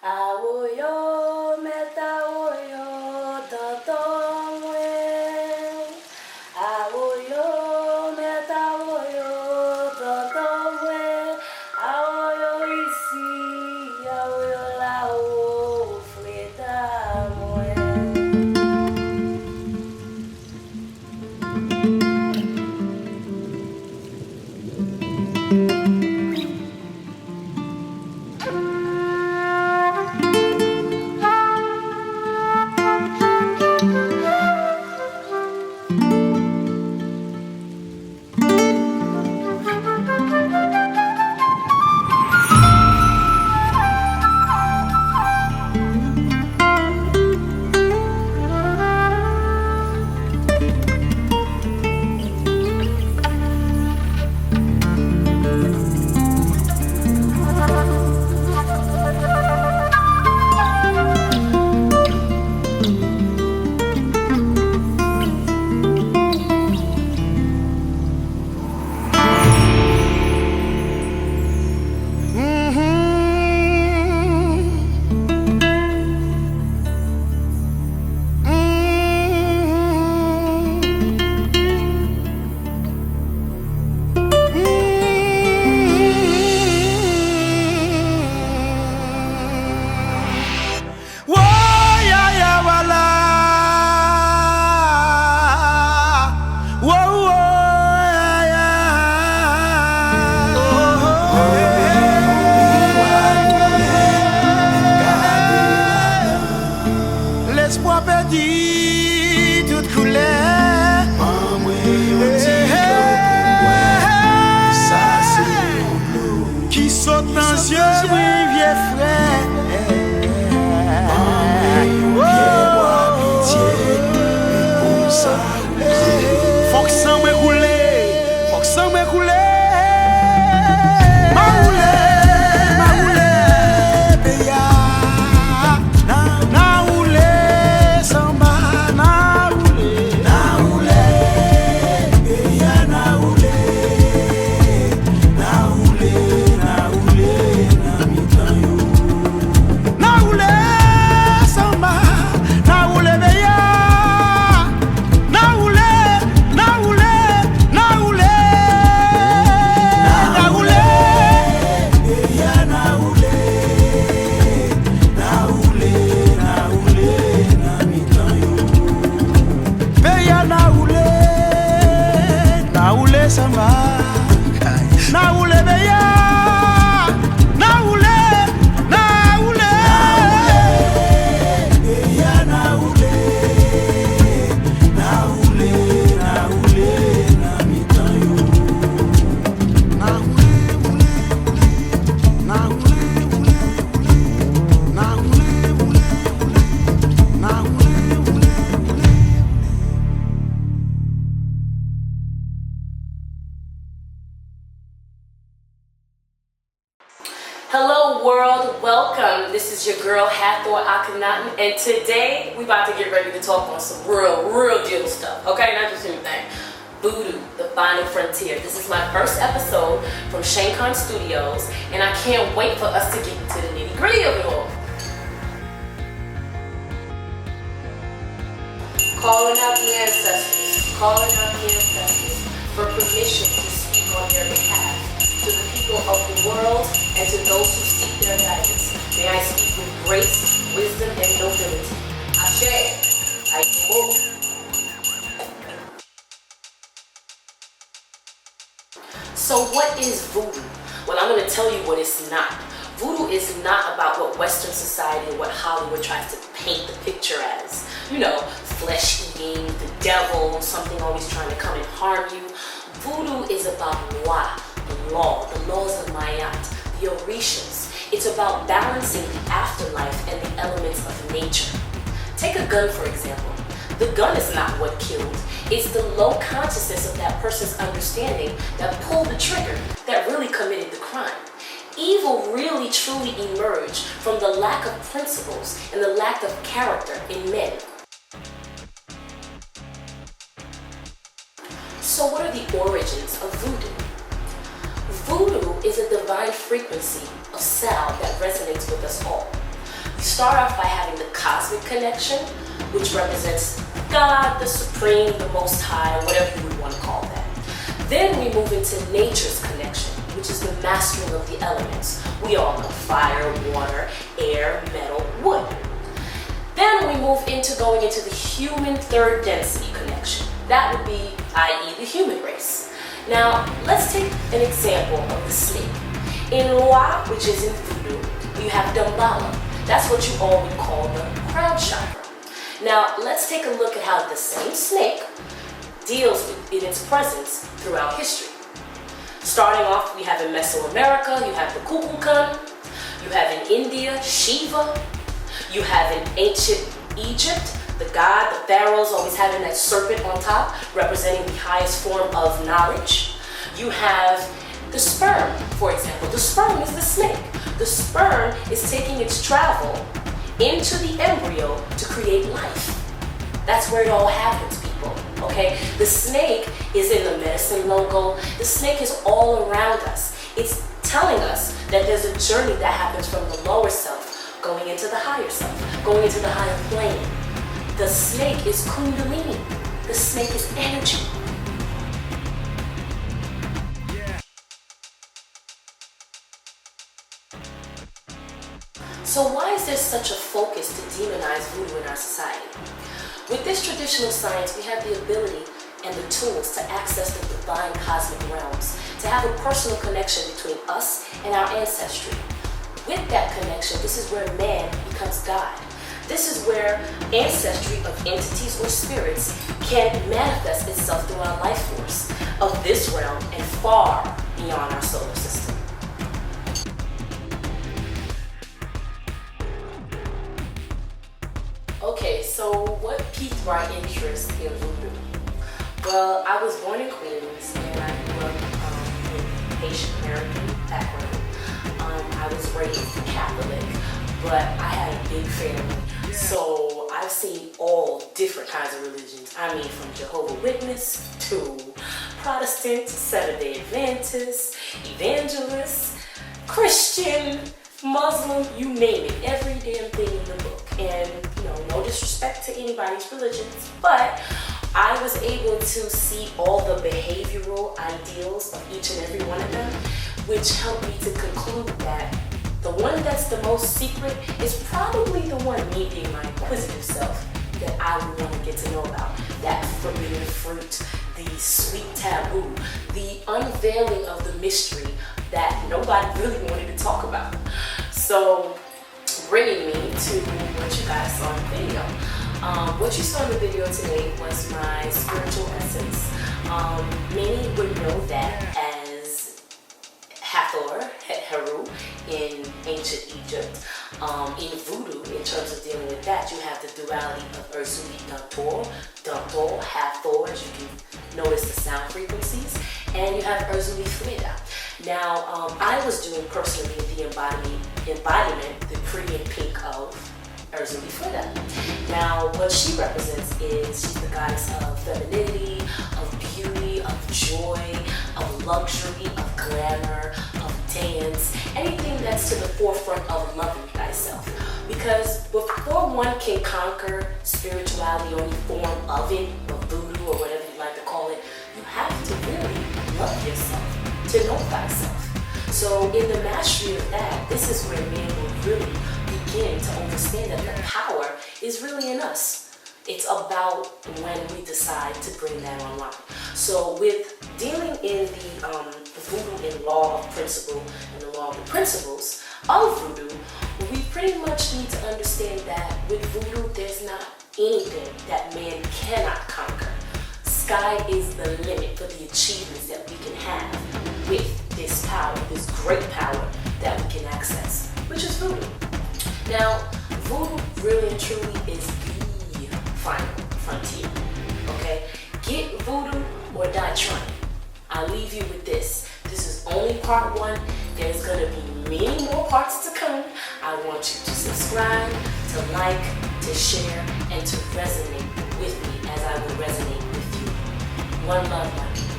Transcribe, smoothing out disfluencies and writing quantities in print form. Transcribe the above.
Awoyo meta woyo totomwe. Awoyo meta woyo totomwe. Awoyo isi awoyo lao fleta mwe. L'espoir perdu, toute couleur. Qui saute dans les yeux, oui, vieux frère. Faut que ça me roule, faut que ça me roule. Hello world, welcome. This is your girl Hathor Akhenaten, and today we about to get ready to talk on some real deal stuff. Okay, not just anything. Voodoo, the final frontier. This is my first episode from Shankan Studios, and I can't wait for us to get into the nitty-gritty of it all. Calling out the ancestors for permission to speak on their behalf. To the people of the world and to those who seek their guidance. May I speak with grace, wisdom, and nobility. Ashe, I move. So what is voodoo? Well, I'm going to tell you what it's not. Voodoo is not about what Western society and what Hollywood tries to paint the picture as. You know, flesh-eating, the devil, something always trying to come and harm you. Voodoo is about moi. The laws of Mayat, the Orishas. It's about balancing the afterlife and the elements of nature. Take a gun, for example. The gun is not what killed. It's the low consciousness of that person's understanding that pulled the trigger, that really committed the crime. Evil really truly emerged from the lack of principles and the lack of character in men. So what are the origins of voodoo? Voodoo is a divine frequency of sound that resonates with us all. start off by having the cosmic connection, which represents God, the Supreme, the Most High, whatever you would want to call that. Then we move into nature's connection, which is the mastering of the elements. We all know fire, water, air, metal, wood. Then we move into going into the human third density connection. That would be, i.e., the human race. Now, let's take an example of the snake. In Loa, which is in Voodoo, you have Dambala. That's what you all would call the crown chakra. Now, let's take a look at how the same snake deals in its presence throughout history. Starting off, we have in Mesoamerica, you have the Kukulkan. You have in India, Shiva. You have in ancient Egypt, the god, the pharaohs always having that serpent on top, representing the highest form of knowledge. You have the sperm, for example. The sperm is the snake. The sperm is taking its travel into the embryo to create life. That's where it all happens, people, okay? The snake is in the medicine logo. The snake is all around us. It's telling us that there's a journey that happens from the lower self going into the higher self, going into the higher plane. The snake is Kundalini. The snake is energy. So why is there such a focus to demonize voodoo in our society? With this traditional science, we have the ability and the tools to access the divine cosmic realms, to have a personal connection between us and our ancestry. With that connection, this is where man becomes God. This is where ancestry of entities or spirits can manifest itself through our life force of this realm and far beyond our solar system. Okay, so what piqued my interest in voodoo? Well, I was born in Queens and I grew up in Haitian American background. I was raised Catholic, but I had a big family. So I've seen all different kinds of religions. I mean, from Jehovah's Witness to Protestant, Seventh-day Adventist, Evangelist, Christian, Muslim, you name it, every damn thing in the book. And no disrespect to anybody's religions, but I was able to see all the behavioral ideals of each and every one of them, which helped me to conclude that the one that's the most secret is probably the one, me being my inquisitive self, that I would want to get to know about. That forbidden fruit, the sweet taboo, the unveiling of the mystery that nobody really wanted to talk about. So, bringing me to what you guys saw in the video. What you saw in the video today was my spiritual essence. Many would know that as Hathor, Heru, in ancient Egypt. In voodoo, in terms of dealing with that, you have the duality of Voodoo-The, Hathor, as you can notice the sound frequencies, and you have Voodoo-The. Now, I was doing personally the embodiment, the pretty and pink of Voodoo-The. Now, what she represents is she's the goddess of femininity, of beauty, of joy, of luxury, of glamour, of dance, anything that's to the forefront of loving thyself. Because before one can conquer spirituality or any form of it, or voodoo or whatever you like to call it, you have to really love yourself, to know thyself. So in the mastery of that, this is where man will really begin to understand that the power is really in us. It's about when we decide to bring that online. So with dealing in the voodoo and law of principle and the law of the principles of voodoo, we pretty much need to understand that with voodoo, there's not anything that man cannot conquer. Sky is the limit for the achievements that we can have with this power, this great power that we can access, which is voodoo. Now, voodoo really and truly is the final frontier, okay? Get voodoo or die trying. I'll leave you with this. This is only part one. There's gonna be many more parts to come. I want you to subscribe, to like, to share, and to resonate with me as I will resonate with you. One love, my people.